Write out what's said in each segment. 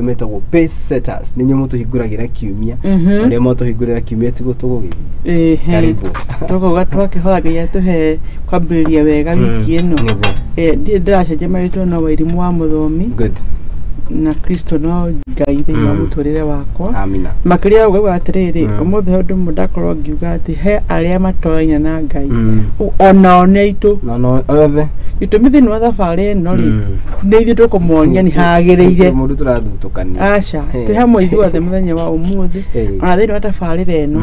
metagwo pace setters ninyo muto higuragira kiumia ole moto higurira kiumia tigo tugugithi karibu toko gatwake hoaga tuhe kwambĩrĩria wega wiki ĩno ndiracenjia maitũ no wairimu wa muthomi good na Kristo no Ngai thĩinĩ wa mũtũrĩre wakwa amina makĩria ũgauga atĩrĩrĩ ũmũthĩ ũndũ mũndakorwo ngiuga atĩ he arĩa matoenya na Ngai onao nĩ aitũ no othe gĩtũmi thĩinĩ wa thabarĩ ĩno rĩ nĩ ithuĩ tũkũmonia nĩ hagĩrĩire mũndũ tũrathutũkania aca twĩ hamwe ithuothe mũthenya wa ũmũthĩ ona thĩinĩ wa tabarĩra ĩno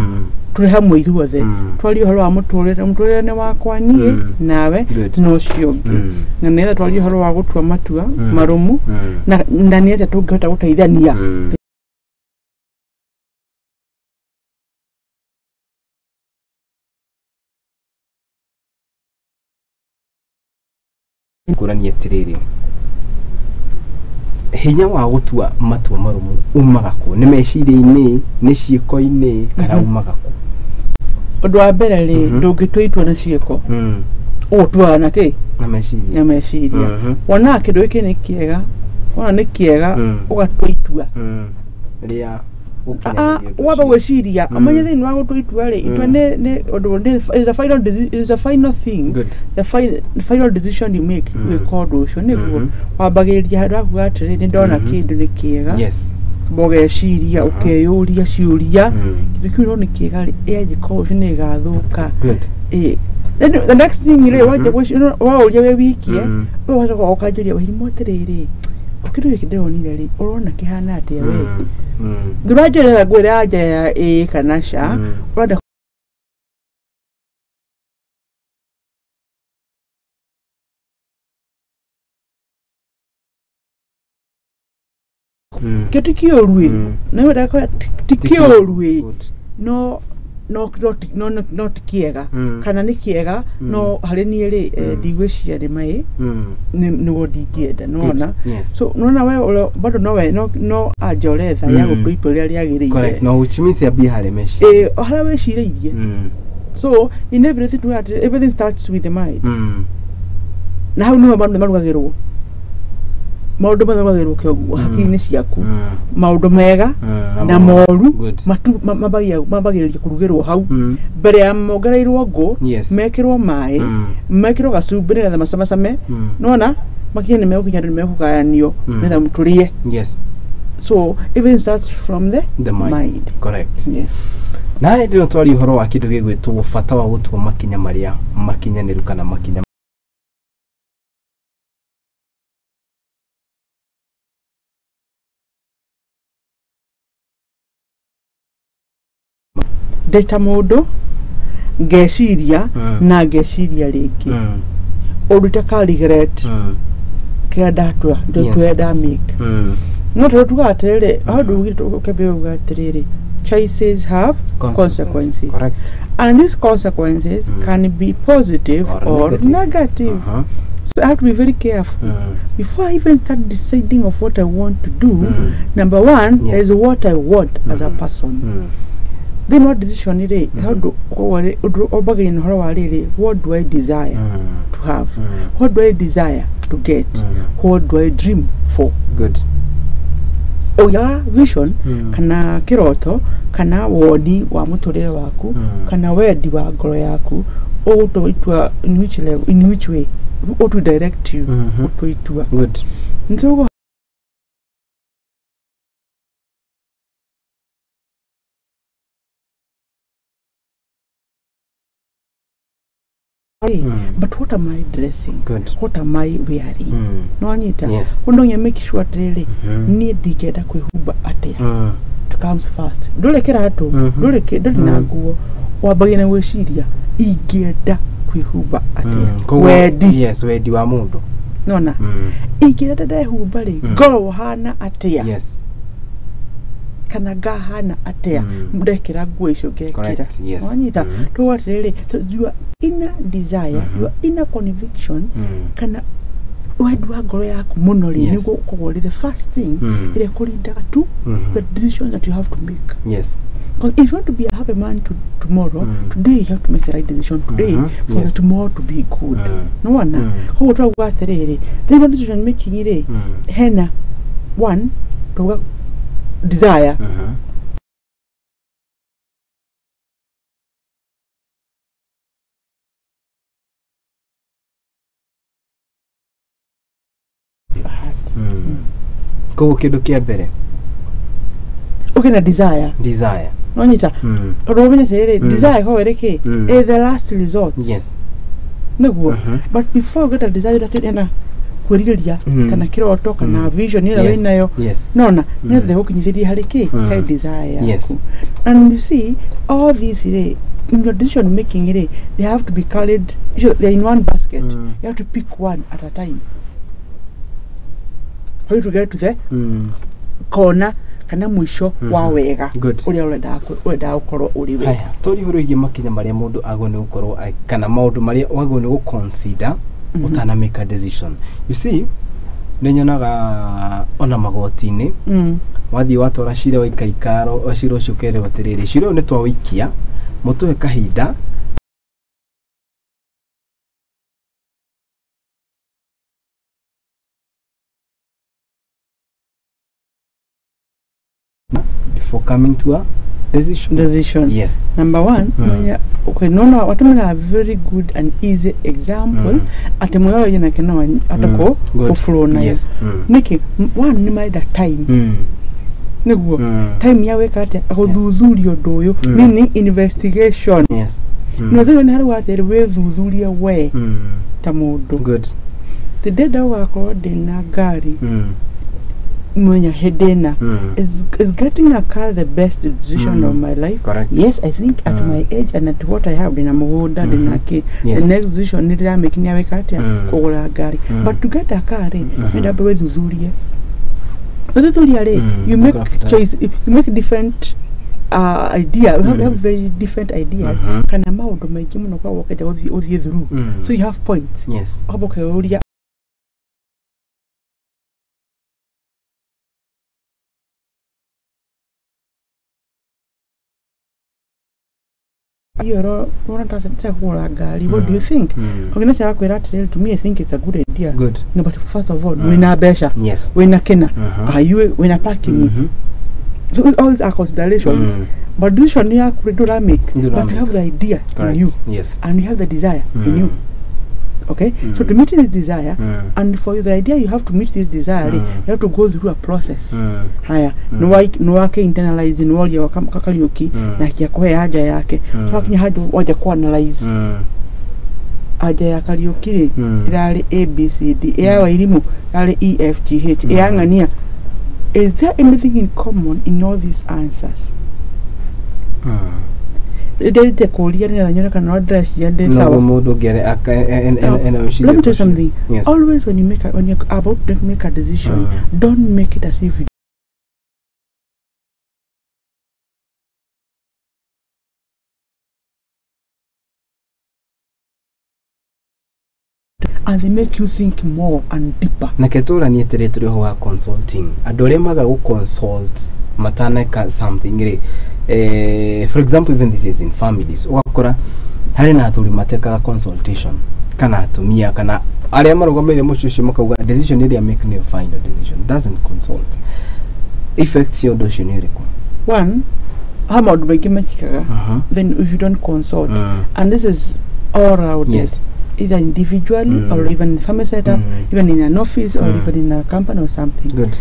tũrĩ hamwe ithuothe twarie ũhoro wa mũtũrĩre nĩ wakwa niĩ nawe no ũcio ũngĩ na nĩgetha twarie ũhoro wa gũtua matua marũmu na nĩ atĩa tũngĩhota gũteithania kurania tiriri hinya wa gutua matua marumu umaga ku ni meciria-ini ni ciĩko-ini kana umaga ku ũndũ wa mbere rĩ ndũngĩtua na ciĩko ũtuaga na kĩ na meciria wona kĩndũ gĩkĩ nĩ kĩega wona nĩ kĩega ũgatua itua rĩa waba gwĩciria amenye thĩinĩ wa gũtua itua rĩ itua is a final thing the final decision you make gwĩka ũndũ ũcio nĩguo wambagĩrĩria handũ hakuga atĩrĩ nĩ ndona kĩndũ nĩ kĩega ũgeciria ũkeyũria ciũria kĩndũ kĩu no nĩ kĩega rĩ angĩkorwo ũcio nĩ gĩgathũka the next thing rĩ wanja waũria wĩ wikie ũgacoka ũkanjũria wairimu atĩrĩrĩ kĩndũ gĩkĩ ndĩronire rĩ ũrona kĩhana atĩa we ndũranjĩra ngwĩra anja ya ĩ kana ca ũrenda kĩndũ kĩũru na wenda ti kĩũru no ti kĩega kana nĩ kĩega no harĩ niĩ rĩ ndigwĩciria nĩ maĩ nĩguo ndingĩenda nona so nona we bado no anja ũretha ya gũtua itua rĩrĩa rĩagĩrĩire no which means ya be harĩ meci harĩa wĩcirĩirie so in everything starts with the mind na hau nĩho maũndũ marugagĩrwo maũndũ marugagĩrwo hakiri-inĩ ciaku maũndũ mega na moru mambagĩrĩria kũrugĩrwo hau mbere ya mongereirwo ngũ mekĩrwo maĩ mekĩrwo gacumbĩ nĩgetha macamacame nona makinya nĩ megũkinya andũ nĩ megũgayanio nĩgetha tũrĩe so everything starts from the mind correct na ndio twari ũhoro wa kĩndũ gĩgwĩtwo bata wa gũtua makinya marĩa makinyanĩru kana makinya ndeta mũndũ ngeciria na ngeciria rĩngĩ ũndũ ta regret kĩrĩa ndatua ndotuoya ndamake no tũtuga atĩrĩrĩ how do we ũkĩmbĩuga atĩrĩrĩ choices have consequences and these consequences can be positive or negative so I have to be very careful before I even start deciding of what I want to do. Number one is what I want as a person. Then what decision it is? How do what do I desire to have? What do I desire to get? What do I dream for? Good. Oya vision kana kiroto kana woni wa muturire waku kana wendi wa ngoro yaku ugutuitua in which level, in which way to direct you utuitua. Good. Ntugo but what am I dressing? Good. What am I wearing? No anyita. Yes. Undo nya make sure atele ni ndingenda kwihumba atia. It comes first. Ndole kiratu, ndole na nguo. Wambagia na gwiciria ingenda kwihumba atia. Wedi. Yes, wedi wa mundu. Nona. Ingenda ndehumba ri ngoro hana atia. Yes. Kana gahana atia ndekira nguo icio ngekira wanyita to atiriri your inner desire your inner conviction kana wedu wa ngoro yaku muno ri niguo kugori the first thing ire kurindaga to the decision that you have to make. Yes, because if you want to be a happy man tomorrow today you have to make the right decision today for the tomorrow to be good. No one ko twa gwatiriri the decision making ire hena one to desire Ko kindu kia mbere ukina desire nonyita romenya tere desire ho ereke is the last resort. Yes. Niguo but before you get a desire that ena kwiriria kana kiroto kana vision ira we nayo nona nethe gukinyithiria hariki he desire. Yes. And you see all these in your decision making they have to be carried, they're in one basket. You have to pick one at a time for you to get to the corner kana mwisho wa wega uria urenda gukorwo uri we. Haya tori horo igi makinya maria mundu agone gukorwo kana maundu maria wagone gu consider utana make a decision. You see nenyonaga ona magoti-ini wathi watora cire waikaikaro cire ucio kere batiriri cire ne twawikia mutuhe kahinda before coming to a decision. Yes. Number one, okay, no, what a very good and easy example. At the moment, you know, atako flow na. Yes. Niki, one ni maida time. Niguo, time yawe kate agodhudhurio doyo, meaning investigation. Yes. Nwazo ni haru wate we dhudhuria we tamudo. Good. The deda wako na gari. Mwenya hedena is getting a car the best decision of my life. Correct. Yes, I think at my age and at what I have in Amuda the next decision need to make a kugura gari. But to get a car you make choice, you make different idea. We have very different ideas. Kana maudo mengi muno kwa wakaja othie through. So you have points. Yes. What do you think? To me, I think it's a good idea. Good. No, but first of all, we na besha. Yes. We na kena. Are you we na parking? So all these are considerations. But decision you do make. But you have the idea in you. Yes. And you have the desire in you. Okay? So to meet this desire, and for the idea you have to meet this desire, you have to go through a process. Haya, no wake internalize all your kakaliuki na kia kuhe haja yake. So akinya hadi waje ku analyze haja ya kaliuki irali A B C D ya elimu irali E F G H ngania. Is there anything in common in all these answers? Let me tell you something. Yes. Always when you're about to make a decision, don't make it as if you and they make you think more and deeper. Naketura ni etereturi ho wa consulting. Adore maga go consult mataneka something for example, even this is in families. Wakora hari na athuri mateka consultation kana atumia kana aria marugomere mucucio makauga decision area make no final decision doesn't consult effects your decision area. One, how about making then if you don't consult and this is all around. Yes. Either individually or even in family setup, even in an office or even in a company or something. Good.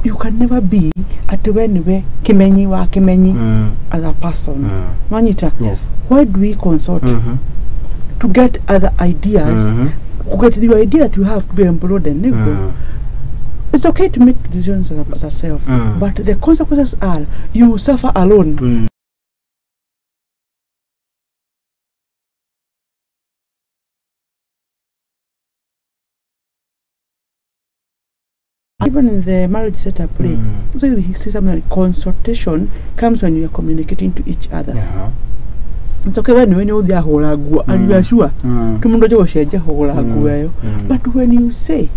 You can never be at the way kimenyi wa kimenyi as a person. Manita. Yes. Why do we consult? To get other ideas. To get the idea that you have to be employed and it's okay to make decisions as a self, but the consequences are you suffer alone. Even in the marriage setup, so we see something like consultation comes when you are communicating to each other. It's okay when you are holagu and you are sure to mundojo sheje holagu but when you say,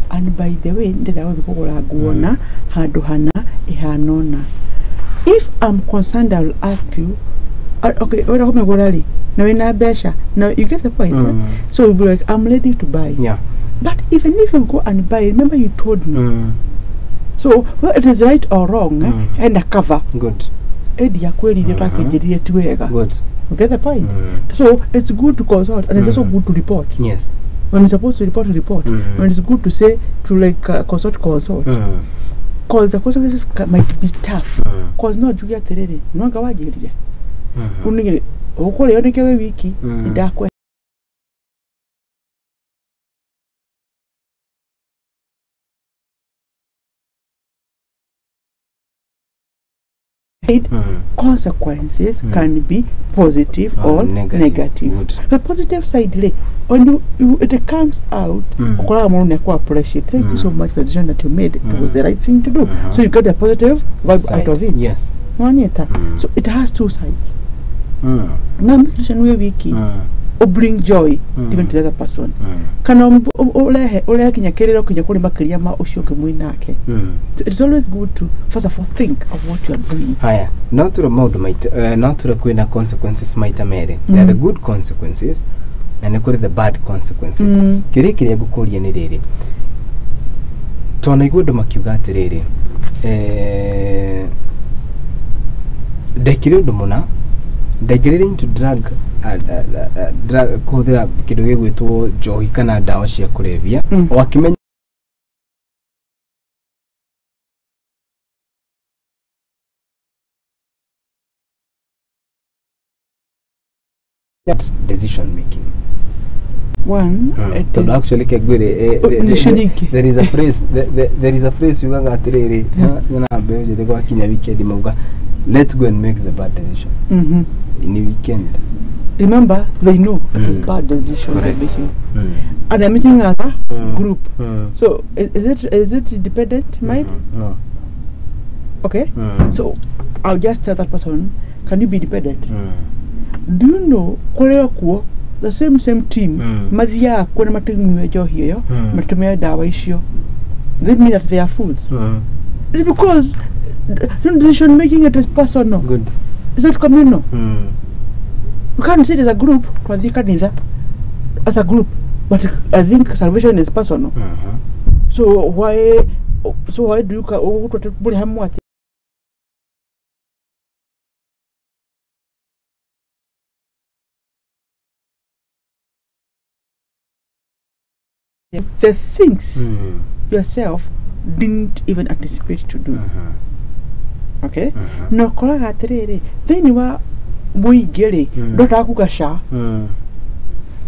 and by the way, holagu haduhana ihanona. If I'm concerned, I will ask you, okay, now you get the point, right? So you'll be like, I'm ready to buy. Yeah. But even if you go and buy, remember you told me. So whether it is right or wrong, and a cover. Good. Edi ya kweli ndio takejeria tu wega. Good. You get the point? So it's good to consult, and it's also good to report. Yes. When you're supposed to report. When it's good to say to like consult. Cause the consequences might be tough. Cause no jugia terere. Nwanga wajeria. Unigire okole yoneke we wiki idakwe. Consequences can be positive or negative. The positive side, when it comes out, appreciate. Thank you so much for the decision that you made. It was the right thing to do. So you get the positive vibe out of it. Yes. So it has two sides. Now, wiki or bring joy even to the other person. Can it's always good to first of all think of what you are doing. Haya, not to the mode might not to the consequences might amere. There are the good consequences and the bad consequences. Kirikiri gukuriye ni riri. Tona igudo makiuga atiriri. Dekire muna degrading to drug kuhũthĩra kĩndũ gĩgwĩtwo njohi kana ndawa cia kũrebia wakimenya decision making. One, actually there is a phrase there is a phrase you got atiriri na beje de kwa kinya weekend mauga let's go and make the bad decision in the weekend. Remember, they know it is bad decision they're making. And they're meeting as a group. So is it independent mind? No. Okay. So I'll just tell that person, can you be independent? Do you know the same team mathia kuna matimu ejo hiyo matumia dawa isio? That means that they are fools. It's because decision making it is personal. Good. It's not communal. We can't say it as a group, as a group, but I think salvation is personal. So why do you the things yourself didn't even anticipate to do. Okay? No koraga atiriri thini wa buigere ndota kugasha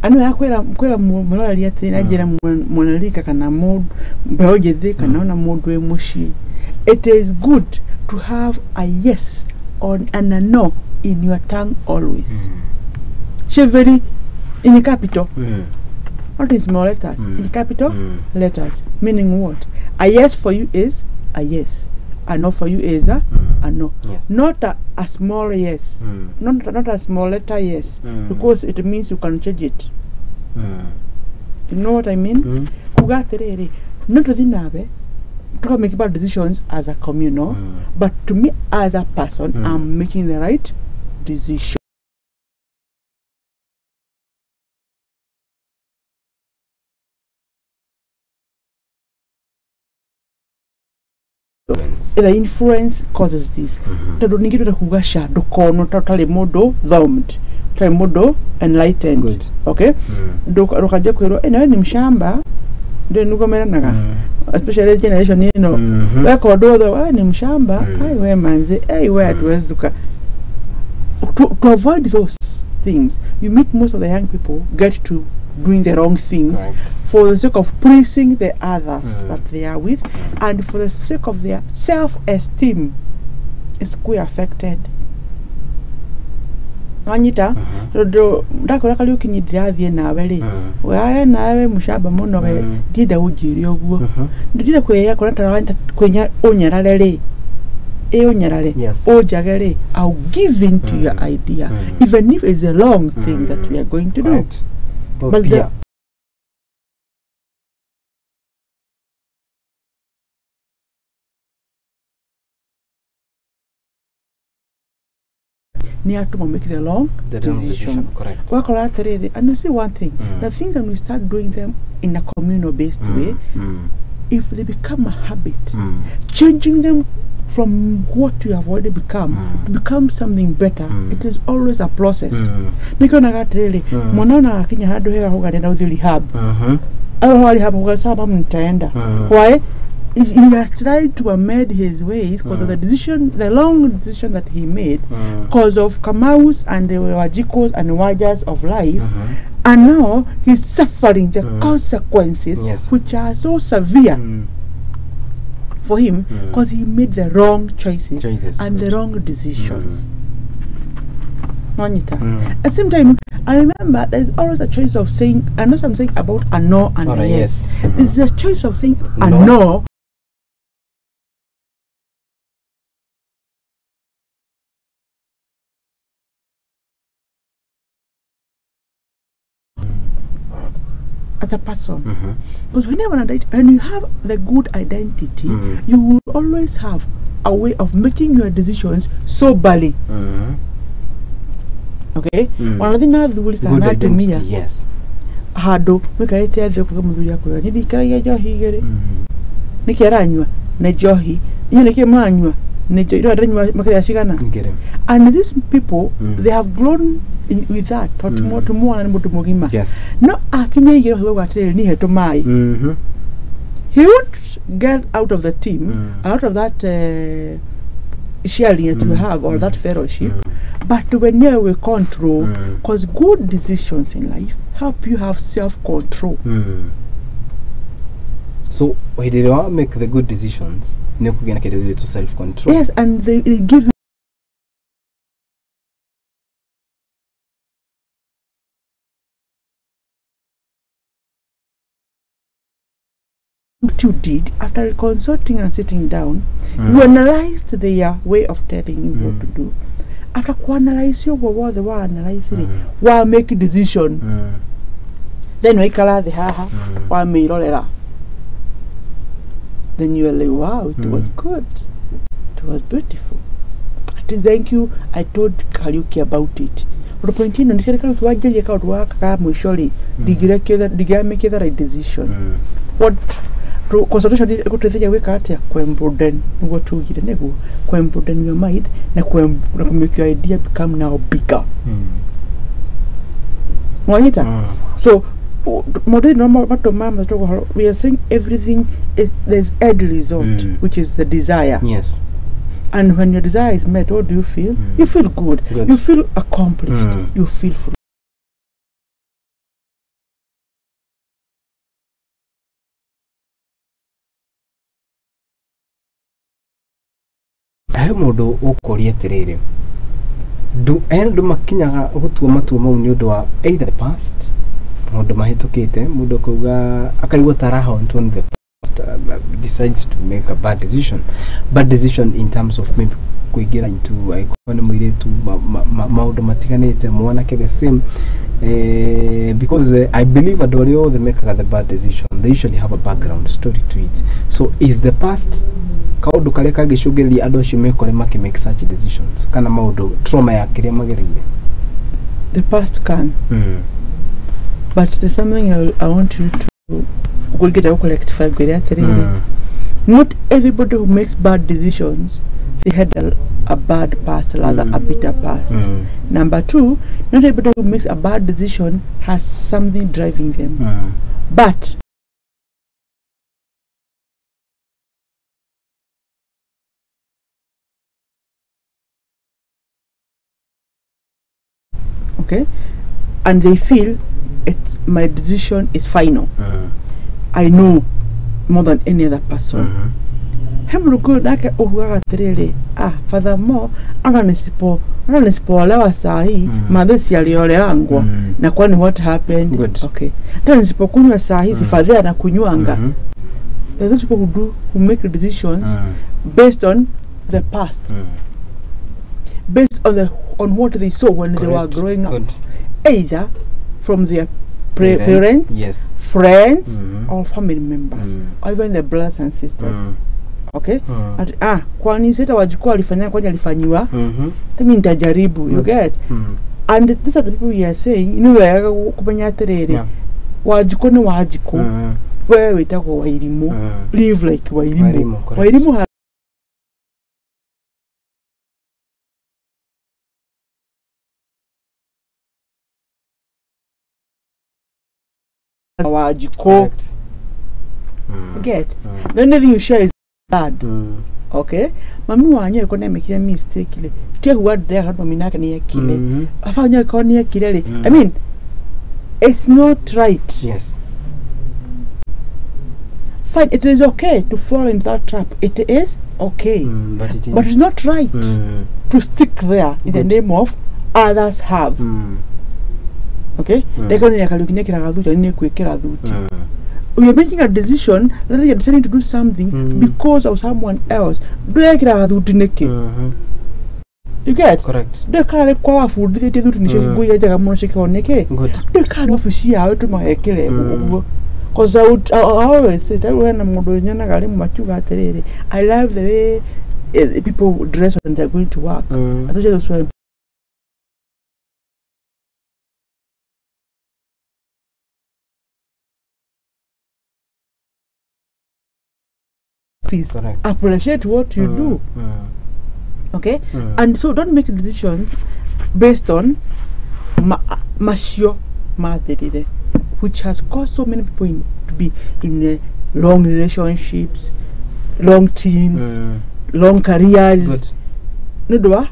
ano yakwera murari ati najira monalika kana mod beojethe kana na modwe mushi. It is good to have a yes and a no in your tongue always. Very in the capital. Not in small letters, in capital letters. Meaning what? A yes for you is a yes. A no for you is a no. Yes. Not a small yes. Not a small letter yes. Because it means you can change it. You know what I mean? Kugaterere. Not to the to make bad decisions as a communal, but to me as a person, I'm making the right decision. The influence causes this. Tado ningitu da kugasha dokono totally modo thumbed, totally modo enlightened. Good. Okay? Dokaje kwero ena ni mshamba ndio nugomera naga. Especially generation you know. Wako do ni mshamba, ai we manze, ai we atwezuka. To avoid those things, you make most of the young people get to doing the wrong things for the sake of praising the others that they are with, and for the sake of their self-esteem is quite affected. Anita, do ndakora kali ukinyidira thie nawe ri waya nawe mushaba muno we ndida ujiri oguo ndida kweya kora tarawanta kwenya onyarare ri onyarare ojagare. I'll give in to your idea even if it's a long thing that we are going to do. But near to make the long decision. Correct. And you see one thing, the things that we start doing them in a communal based way, if they become a habit, changing them from what you have already become to become something better, it is always a process. Nikona gatrele monona akinya hado hega huganda uthi rehab. Rehab ugasaba mtaenda. Why? He has tried to amend his ways because of the decision, the long decision that he made, because of Kamaus and the Wajikos and Wajas of life, and now he's suffering the consequences, which are so severe for him because he made the wrong choices and the wrong decisions. At the same time, I remember there's always a choice of saying, I know something about a no and a yes. There's a choice of saying a no. As a person, because when you have the good identity, you will always have a way of making your decisions soberly. Okay, one of the good identity, yes. Hado, make I tell the Muzuya Kurani, Nikaya Johi, Nikaranyua, Nejohi, Yanikemanua, and these people, they have grown with that, to more and more to Mogima. Yes. No, he won't get out of the team, out of that sharing that you have, or that fellowship, but when you will control, because good decisions in life help you have self-control. So, why did you make the good decisions? To self-control. Yes, and they give you what you did after consulting and sitting down. You analyzed their way of telling you what to do. After analyze you what they were analyzing, why make a decision? Then we call the haha, why me roll. Then you are like, wow, it was good. It was beautiful. At least, thank you. I told Kariuki about it. But the point is, did I make the right decision? What consultation did I go to the way to Quembroden? What to get a nego? Quembroden your mind, and make your idea become now bigger. So, we are saying everything is there's end result, which is the desire. Yes. And when your desire is met, what do you feel? You feel good. You feel accomplished. You feel free. Modo okoria tirere. Do endo makinyaga gutua matua mau ni undu wa either the past modo mahitukite mudo kuga akaigwa taraha on the past decides to make a bad decision in terms of maybe kuigira into ikone muiretu maudo matiganite mwana ke the same because I believe adorio they make the bad decision, they usually have a background story to it. So is the past kaudu kale kagishugeli adoshi mekore make such decisions kana maudo trauma ya kire magerire? The past can but there's something I want you to go get a collectify. Not everybody who makes bad decisions they had a bad past, rather a bitter past. Number two, not everybody who makes a bad decision has something driving them. But okay, and they feel it's my decision is final. I know more than any other person. Furthermore, lewa sahi madhesi alioleangwa na kwani what happened. Good. Okay, then sipokunywa sahi sifadhia na kunywanga. There's those people who make decisions based on the past, based on what they saw when they were growing up, either from their parents, yes, friends, or family members, or even their brothers and sisters. Okay, kwani sita wajukua alifanya kwani alifanyiwa, mimi nitajaribu, you get. And these are the people we are saying, you know, kupanya terere wajiko ni wajiko wewe witagwo Wairimu live like Wairimu Wajiko get the only thing you share is bad okay mami wanye ko nemekire mistake le ke huwa de ha mami naka ni yakile afanya ko ni yakile le I mean it's not right. Yes. Fine, it is okay to fall into that trap. It is okay. But it's not right to stick there in the name of others have. Okay? We are making a decision rather than deciding to do something because of someone else. You get? Correct. The car require food. They do to go yaga monshike oneke. Good. The car office out to my ekele. Because I always say that when I'm going to I love the way people dress when they're going to work. I don't just want peace. Appreciate what you do. Okay? And so don't make decisions based on which has caused so many people to be in long relationships, long teams, long careers. No,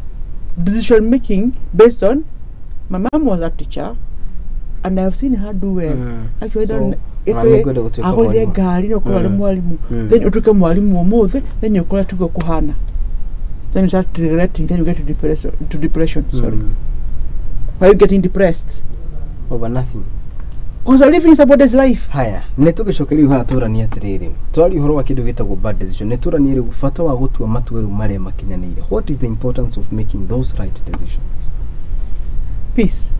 decision making based on my mom was a teacher and I've seen her do well. Actually, so, then you took a then you call to go kuhana. Then you start regretting, then you get to depression. Sorry. Why are you getting depressed? Over nothing. Because living somebody's life. Haya, netukishokeli hatura ni atiriri. Twali horo wa kindu gitagwo bad decision. Netura ni bata wa gutua matueru mare makinyanire. What is the importance of making those right decisions? Peace.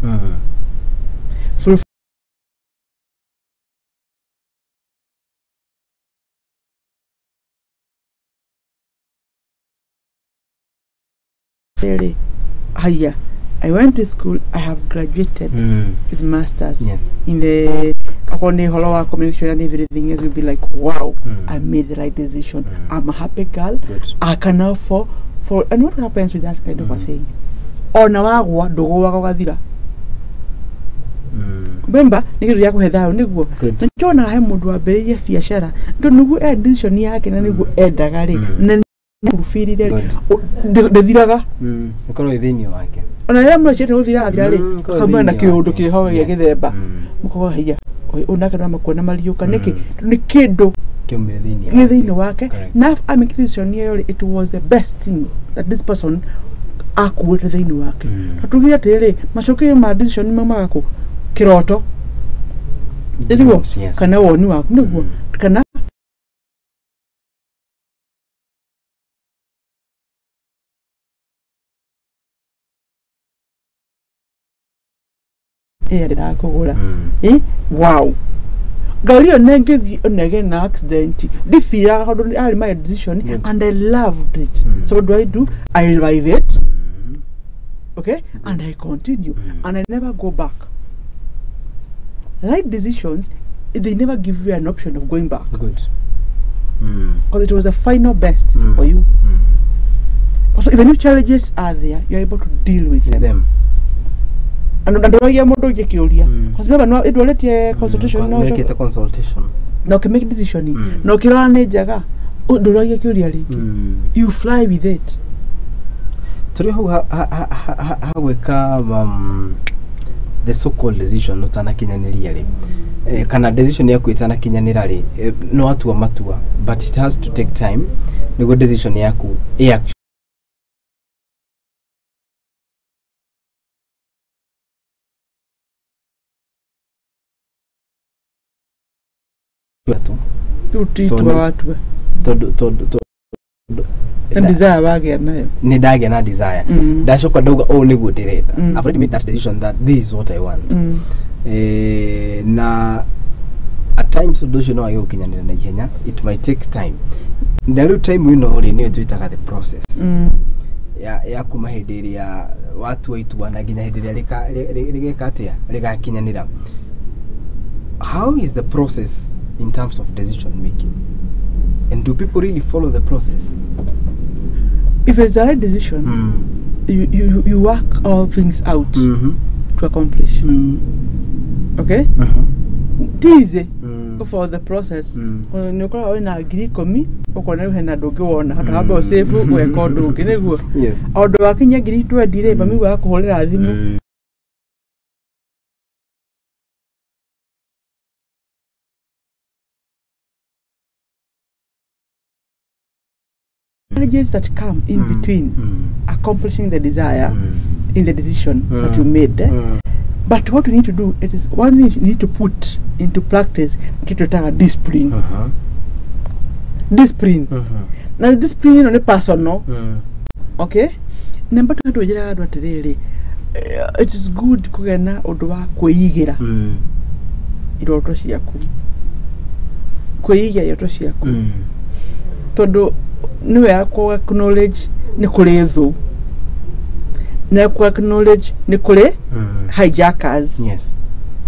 Haya. I went to school. I have graduated with masters. Yes. In the communication and everything else will be like, wow, I made the right decision. I'm a happy girl. Good. I can now for and what happens with that kind of a thing? Onawagwa dogo wakagadira. Remember, nikiru yako hedao niguo. Njona hai mundu wa mbere ye biashara. Ndo niguo decision yake na niguo endagari. Na kurufirire ndithiraga. Ukoro ithini wake. Ona ya mwe chete uthira athirari kama na kiundu kiho ya githemba muko haya onaka na makona mariuka niki ni kindu githini wake na amikration yero it was the best thing that this person akuwete thini wake tutugia tere macokire ma decision mamako kiroto ndio kana woni waku niguo kana wow. Galio nege na accident. Difira how do I my decision and I loved it. So what do? I revive it. Okay? And I continue. And I never go back. Right decisions, they never give you an option of going back. Good. Because it was the final best for you. So even if challenges are there, you're able to deal with them. And ya modo je kiulia because remember no it will let you consultation no make it a consultation no can make decision no kirana ne jaga ndo ya kiulia li you fly with it turi ho ha weka the so called decision not ana kinyanira ri kana decision yaku itana kinyanira ri no atua matua but it has to take time nego decision yaku desire bage nayo ni dage na desire dashoka doga niguo direnda I've already made that decision that this is what I want na at times those no ayo kinyanira na ihenya it might take time the little time we know ni twitaga the process ya kumahenderia watu waitu wanaginya henderia ligekatia ligakinyanira. How is the process in terms of decision making? And do people really follow the process? If it's the right decision, you work all things out to accomplish. Okay? Easy for the process. Nukora wena ngiri 10 ukona wena ndungiwona hata haba save weka ndungi niguo. Yes. Ondo wakinya ngiri 20 re mami wa kuhorera thimu. Challenges that come in between accomplishing the desire in the decision that you made. But what you need to do, it is one thing you need to put into practice, discipline. Discipline. Now discipline on a person, no? Okay? Number 2, it is good kugena odwa kweyigira. Irotoshi yaku. Kweyigira yotoshi yaku. Todo niwe ako acknowledge ni kulezo. Na ku acknowledge ni kule hijackers. Yes.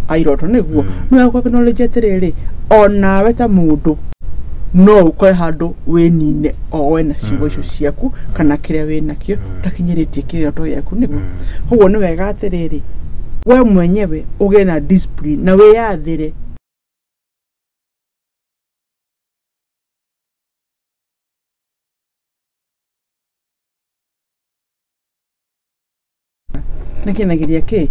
Airoto niguo. Niwe ako acknowledge atiriri ona weta mundu no ukore handu wenine o wena ciugo icio ciaku kana kiria wina kio utakinyiritie kiroto yaku niguo. Huo ni wega atiriri we mwenyewe uge na discipline na wiyathire nagiria ke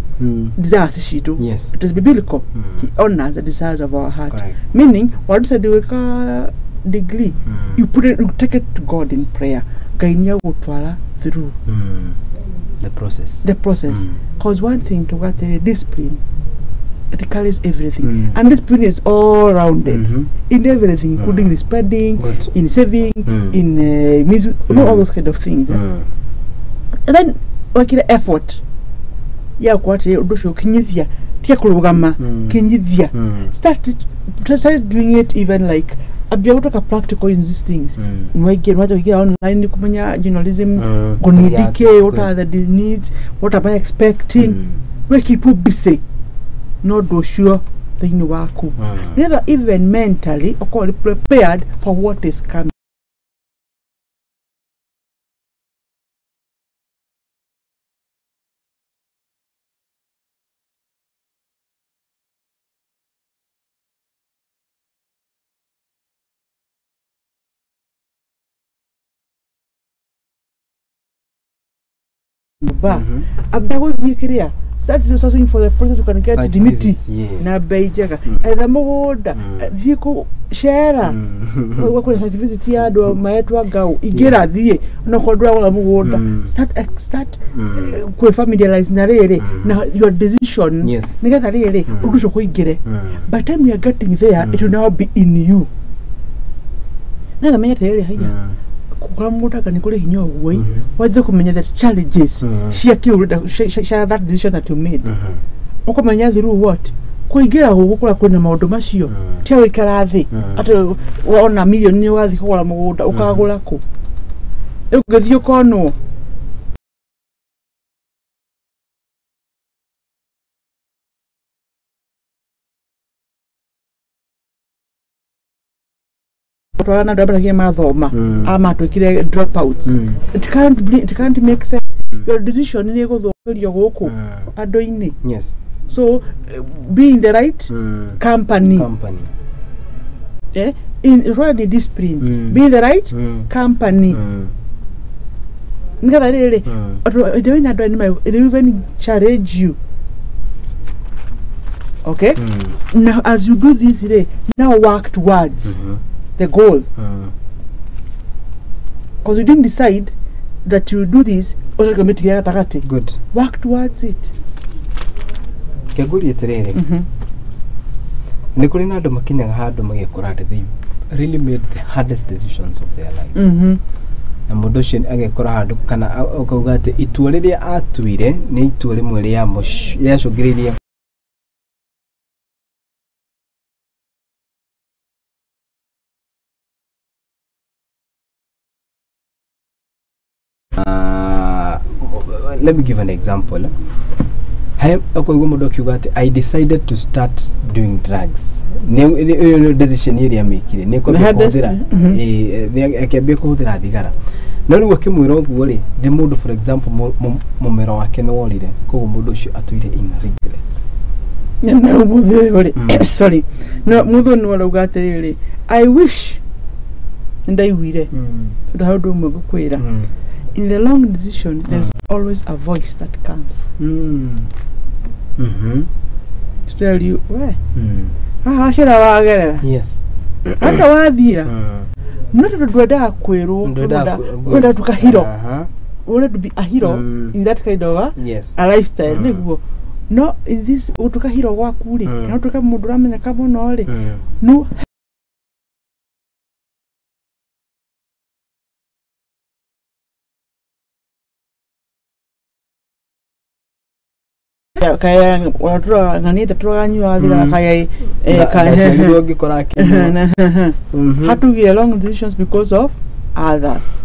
desires shitu. Yes. It is biblical. He honors the desires of our heart. Correct. Meaning what is a degree you put it, you take it to God in prayer gainia gutwara through the process because one thing to get the discipline, it carries everything and discipline is all rounded in everything, including the spending, in saving, in music, all those kind of things. And then like the effort ya kwate udosho kinyithia tia kurugama kinyithia start doing it even like abia kutoka practical in these things mwege watu wakiwa online kumenya journalism kunidike what are the needs, what am I expecting, we keep busy no do sure the waku never even mentally or prepared for what is coming. Abago dikiria start searching for the process you can get Site dimiti visits, na beijega either mogoda viko share wako site visit ya do maetwa gao igira thie no kodwa wala mogoda start ku familiarize na rere na your decision nigetha rere udusho kuigire by time you are getting there it will now be in you na menya tayari haya kukora muda kani kule hinyo uwe waje kumenya the challenges share that decision that you made ukomenya through what kuigira gukura kwina maundu macio tia wikara thi ata wona million ni wathi kugura mugunda ukagura ku ugithio kono Twana dabra ke mathoma ama twikire dropouts it can't make sense. Your decision ni guthokerio guku andu-ini. Yes. So be in the right company in really discipline be in the right company ngada rere they even challenge you. Okay? Now as you do this now work towards the goal, because you didn't decide that you do this. Good. Work towards it. Keguri etirere. Nikuri na andu makinyaga handu magekora they really made the hardest decisions of their life. Na mundu ucio agekora handu kana akauga ati itua riria atuire ni itua rimwe ria yacungiririe let me give an example. hai akoigwa mundu akiuga ati I decided to start doing drugs ne decision area mekire ne ko kuhudira akiambia kuhudira thigara na riu akimwira uguo ri the mundu for example mumero wake ne worire koguo mundu ucio atuire in regrets na muthu ri sorry no muthu no rauga atiriri I wish ndaiguire tondu how do mugukwira in the long decision there's always a voice that comes to tell you where shira wagerera yes hata wathira not to do that kwero unda tuka hero want to be a hero in that kind of a lifestyle niguo no in this utuka hero gwaku ri kana tuka mundu ramenya kama no ri no kaya watu nani tatwanywa thira kaya kaya ngikora ki hatugire long decisions because of others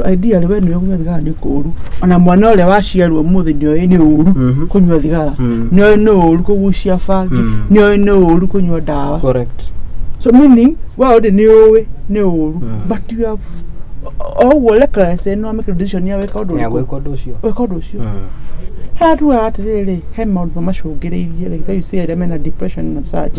ideally when you go thigara ni kuru ona mwana ole waciarwo muthi ni uru kunywa thigara ni uru kugucia fangi ni uru kunywa dawa correct so meaning ni uru but you have reckless no make decision ya weka undu ucio hatu atiriri he maundu macungiriirie like you say them depression and such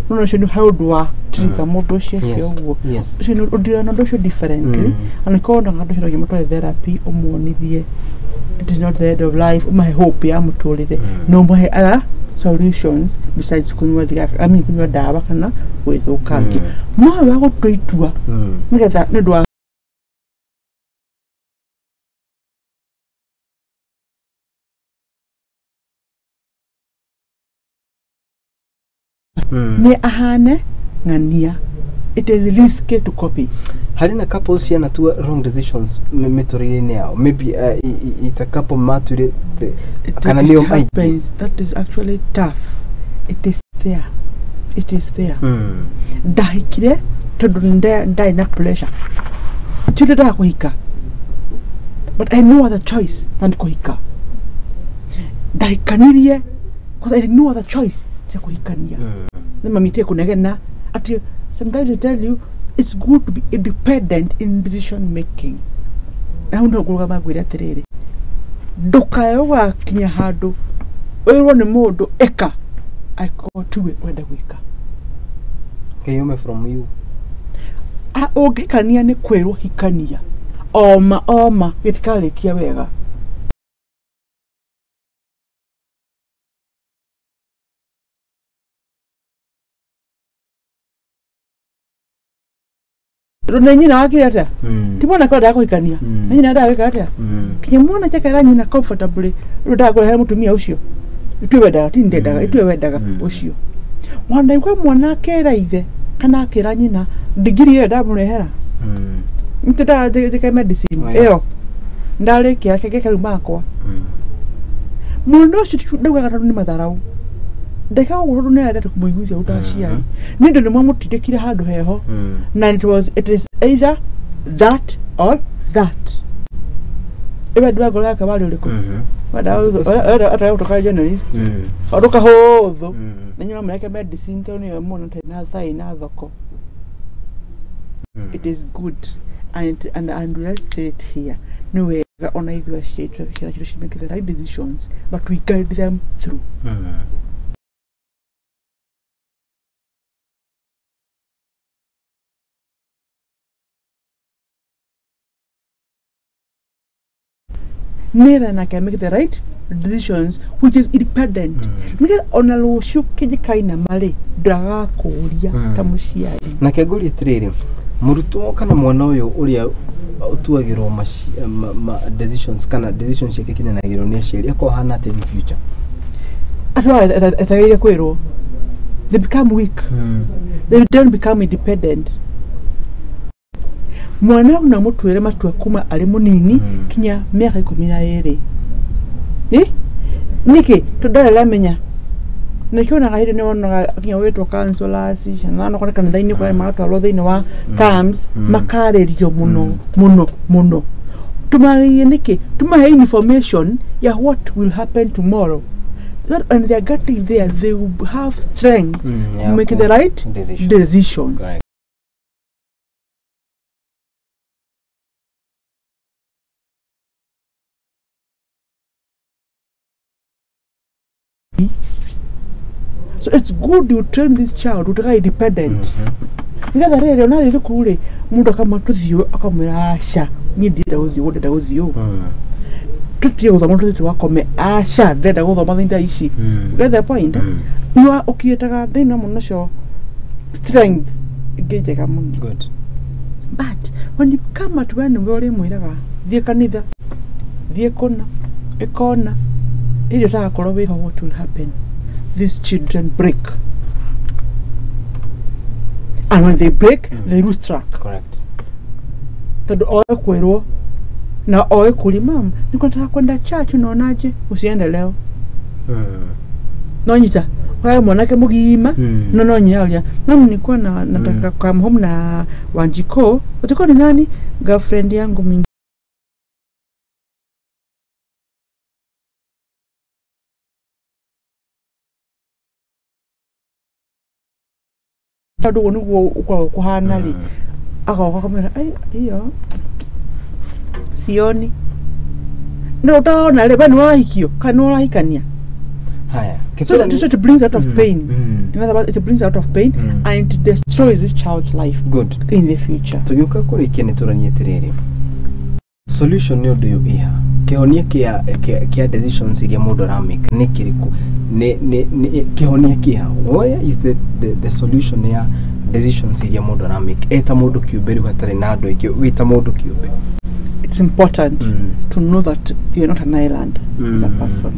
no should how do trigger mundu ucio kioguo should udira no do differently and ko ndo ngado hiro yimotwe therapy umonithie it is not the end of life my hope ya muturire no muhe other solutions besides kunywa thigara kunywa dawa kana gwithukangi no wa gutuitua nigetha ni ndwa ni ahane ngania it is risky to copy harina couples yana two wrong decisions metorine yao maybe it's a couple mature kana leo that is actually tough it is there dahikire tondu ndai na pressure tutoda kuhika but I no other choice than kuhika dahikanirie because I had no other choice cha kuhikania nema mitie kunegena ati sometimes I tell you it's good to be independent in decision making na uno guruga magwira atiriri ndukayo wakinya handu wirwo ni mundu eka aikotuwe wenda gwika kayume from you ugikania ni kwirwo hikania oma gitikarikia wega rona nyina wakirata timona kwa dako ikania nyina dawe kata kinyamona chakara nyina comfortably roda kwa hemu tumia ucio itwe daga tinde daga itwe daga ucio mwana kwa mwana kera ithe kana akira nyina digiri ye da murehera mtida de medicine eyo ndale kia keke karuma kwa mundo ucio dawa kata ni matharau ndeka uguru ne ada kumuiguthia utaciari ni ndo nimwe mutindikire handu heho na it is either that or that eba dwa gola ka bali uliko wada ata utoka journalist aruka hotho na nyuma mleke medicine toni ya mona tena sai na thoko it is good and let's say it here no way on either shade to make the right decisions but we guide them through neither can make the right decisions which is independent because on a low show kijikaina mali draga kuria ta muciari na keguri atiriri murutwo kana mwana uyu uria utuagirwo decisions kana decisions yake kinyanagirwo ni aciari ko hana in future atagaire kwirwo they become weak they don't become independent mwana una mutwire matwa kuma ari munini kinya miaka 12 niki tudala lamenya nikiona gaire ne wona kinya wetwa counselors na no kana thaini kwa matwa lo thaini wa camps makarerio muno tumahe information ya what will happen tomorrow. That when they are getting there, they will have strength to make the right decisions. Correct. So it's good you train this child to be independent. Because the na ile kule mundu kama tuthio akamwira asha ni ndida uthio tutie uthoma tuthi wakome asha ndenda guthoma thinda ici. Get the point? You are ukietaga thina muno cio strength ngejega muno. Good. But when you come at when we uri mwiraga thie kanitha thie kuna ikona ili takorwo wika what will happen. These children break, and when they break, they lose track. Correct. Todo oe kwero na oe kuli mam niko nataka kwenda church unaonaje usiende leo. Nonyita kwa mwanake mugima no nyalia mama nilikuwa nataka come home na Wanjiko. Wanjiko ni nani? Girlfriend yangu mingi. Tado wonu uko hanali akaoka kamera iyo sioni no utaona le bani wahikio kana wahikania haya so it brings out of pain. In other words, it brings out of pain and it destroys this child's life. Good. In the future tugiuka kuri kene turanie tiriri solution ni undu iha kihonia kia decisions iria mundu ra make ni kiriku ni kihonia kia where is the solution ya decisions iria mundu ra make eta mundu kiumbe ri hatari na andu ingi wita mundu kiumbe. It's important to know that you're not an island as a person.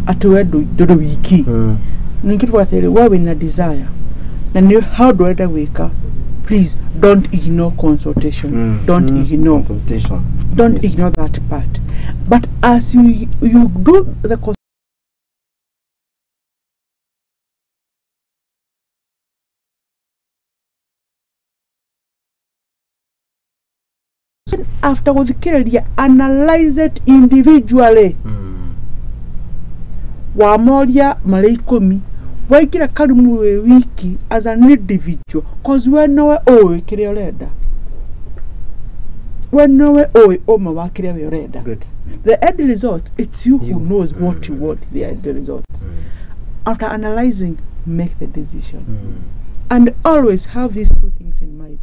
Atuwe dodo wiki ningitu wathiri wewe na desire na ni how do I wake up. Please don't ignore consultation. Don't ignore consultation. Don't ignore that part. But as you do the after the analyze it individually. Wamoria malaikomi waikira karimu wiki as an individual cause when no kire oreda when no oma wa kire oreda. Good. The end result, it's you who knows what you want. The end result. After analyzing, make the decision. And always have these two things in mind.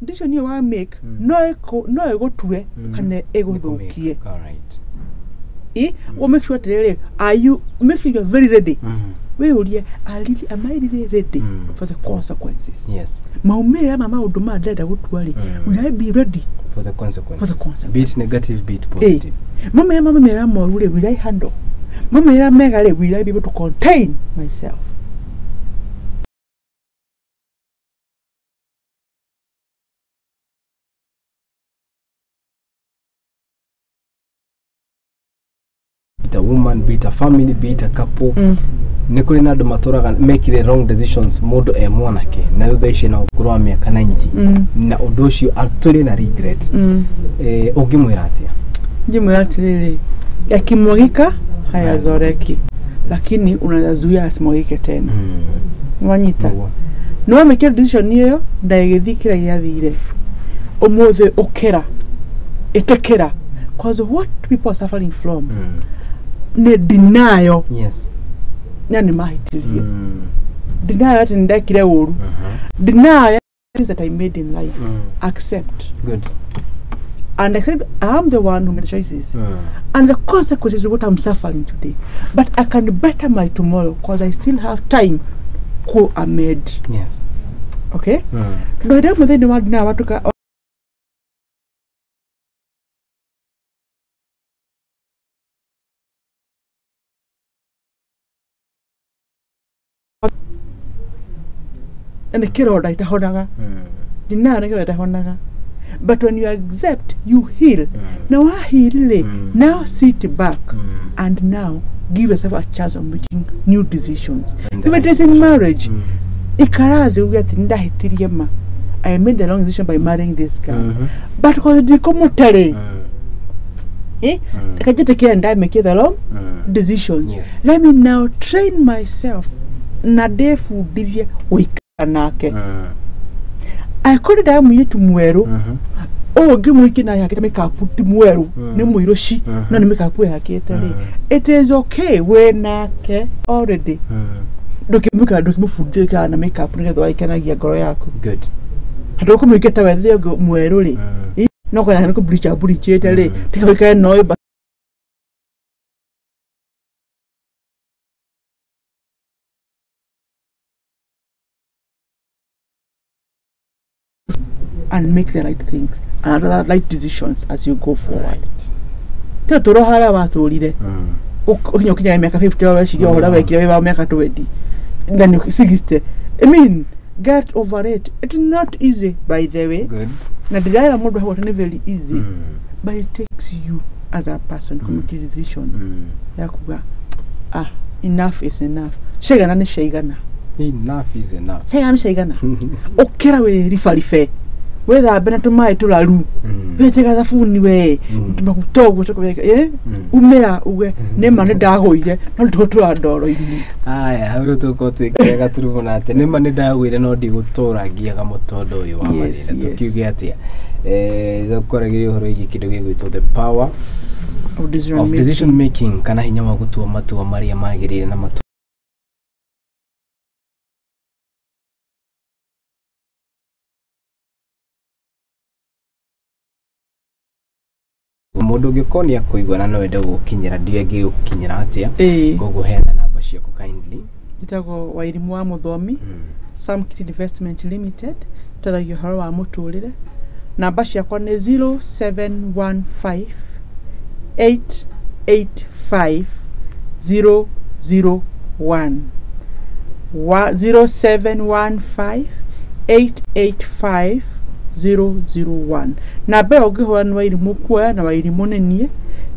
Decision you want to make, no ego to can ego dokie. All right. We'll make sure today, make sure you're very ready. We will am I really ready for the consequences? Yes. Maumera mama uduma dada worry. Will I be ready for the consequences? For the consequences. Be it negative, be it positive. Mama mera more will I handle? Mama mera mega will I be able to contain myself? Be it a woman, be it a family, be it a couple. Nikuri na matora make the wrong decisions modo mwanake na thaishi na ukuru wa miaka 90 na udoshi actually na regret ogimwira atia ngimwira atiriri yakimwagika hayazoreki lakini unazuia asimwagike tena wanyita no make decision hiyo ndaigithikira yathire umuthe ukira itekera cause what people are suffering from ne denial. Yes. Nani mahitirie deny that ndakire uru deny that I made in life. Accept. Good. And accept I am the one who made the choices and the consequences of what I'm suffering today, but I can better my tomorrow because I still have time ko amid. Yes. Okay. No ndio mwe ndio madina watu ka and the kiroda itahonaga dinara kiroda itahonaga. But when you accept, you heal. Now I heal. Now sit back and now give yourself a chance of making new decisions. If it is in marriage, ikarazi uyatinda hitiriema. I made the wrong decision by marrying this guy. But because the commentary, Can you take care and I make the wrong decisions? Yes. Let me now train myself. Nadefu divye wikanake. I call it I'm to muero. Oh, give me can I make up put muero. No muiroshi. No make up with it is okay when I already. Dokimuka food and make up together. I can get Goyako. Good. I don't come get away there go mueroli. No, when I could bleach a bully chately. Take a kind noise, but and make the right things and right decisions as you go forward. Tell to Rohara about to lead it. You can make a $50 you will make a 20. Then you 60. I mean, get over it. It's not easy, by the way. Good. Now, the dialogue mode was not very easy, but it takes you as a person to make a decision. Enough is enough. Shagana is Shagana. Enough is enough. Shagana. Okay, we refer. Whether I've been to my to la roo, we take other food way. Talk with Umera, Neman Dahoy, not to our door. I have to go to Gatrunat, Nemanida with an audio Tora Giagamotodo. You are you get here. The Corrigi to the power of decision making. Can I know to a Matu Maria Margaret and Amato? Mundu gikonia kuigwana no wende gukinyira ndiege gukinyira atia gogo hena namba ciaku kindly itago wairimu wa muthomi Sam Kit Investment Limited tarayo haro wa muturire namba ciakwa ni 0715 885 001 0715 885 001 na be ogihwa no irimu kwa na wairimu nenie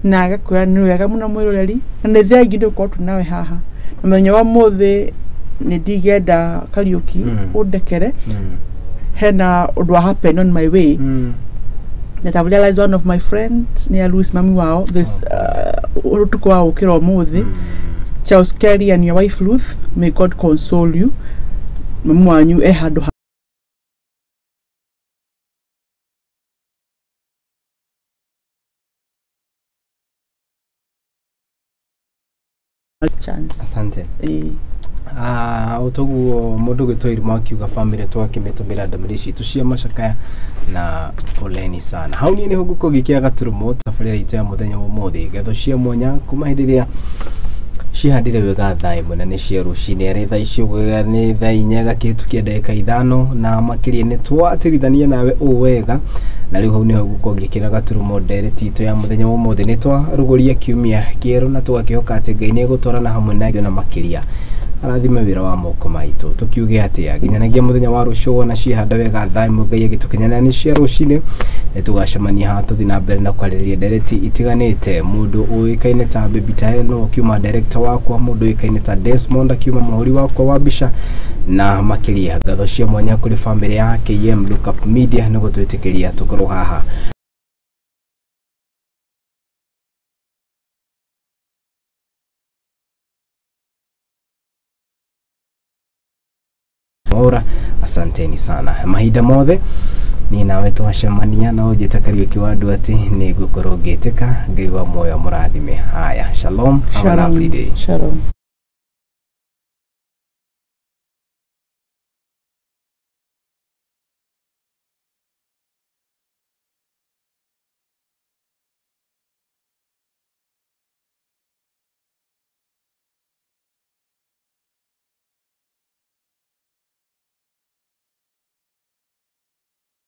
na agakoya no yaga muno mwiroreri na ne thia gindo ko tu nawe haha na menya wa mothe ni digenda Kariuki udekere hena odwa happen on my way that I realized one of my friends near Louis mami wao this urutuko wa ukiro mothe Charles Kelly and your wife Ruth, may God console you. Mamu wanyu ehado chance. Asante. Otogu mundu gitwiri makiuga family twakimetumira ndamirici tucia macakaya na poleni sana. Hau ni ho gukugikia gaturumo tabarira itu ya muthenya wa muthi getho cia mwanya kuma hindiria cihandire wega thai munene cia rucini ari thaa icio wega ni thaa inya gakitukia ndagika 5 na makiria ni twatirithania nawe wega na riu hau ni ho gukongikira gaturumo ndereti itu ya muthenya wa muthi ni twaruguria kiumia kieru na tugakihoka ati Ngai ni gutwarana hamwe nayo na makiria arathime wira wa moko maitu tukiuge atia ginyanagia muthenya wa rucio na cihanda wega thai mugai gitukinyana ni cia rucini tugacemania ha tuthi na mbere na kwariria ndereti itiganite mundu uikaine ta Baby Tael no kiuma director wakwa mundu uikaine ta Desmond kiuma muhuri wakwa wa Bisha na makiria gatho cia mwanya kuri family ya KM Lookup Media no gutwitikiria tukorwo haha Ora, asanteni sana. Mahinda mothe ni nawe twacemania na ujita Kariuki wandu ati ni gukorwo ngiteka Ngai wa moyo murathime. Haya, shalom, have a lovely day. Shalom.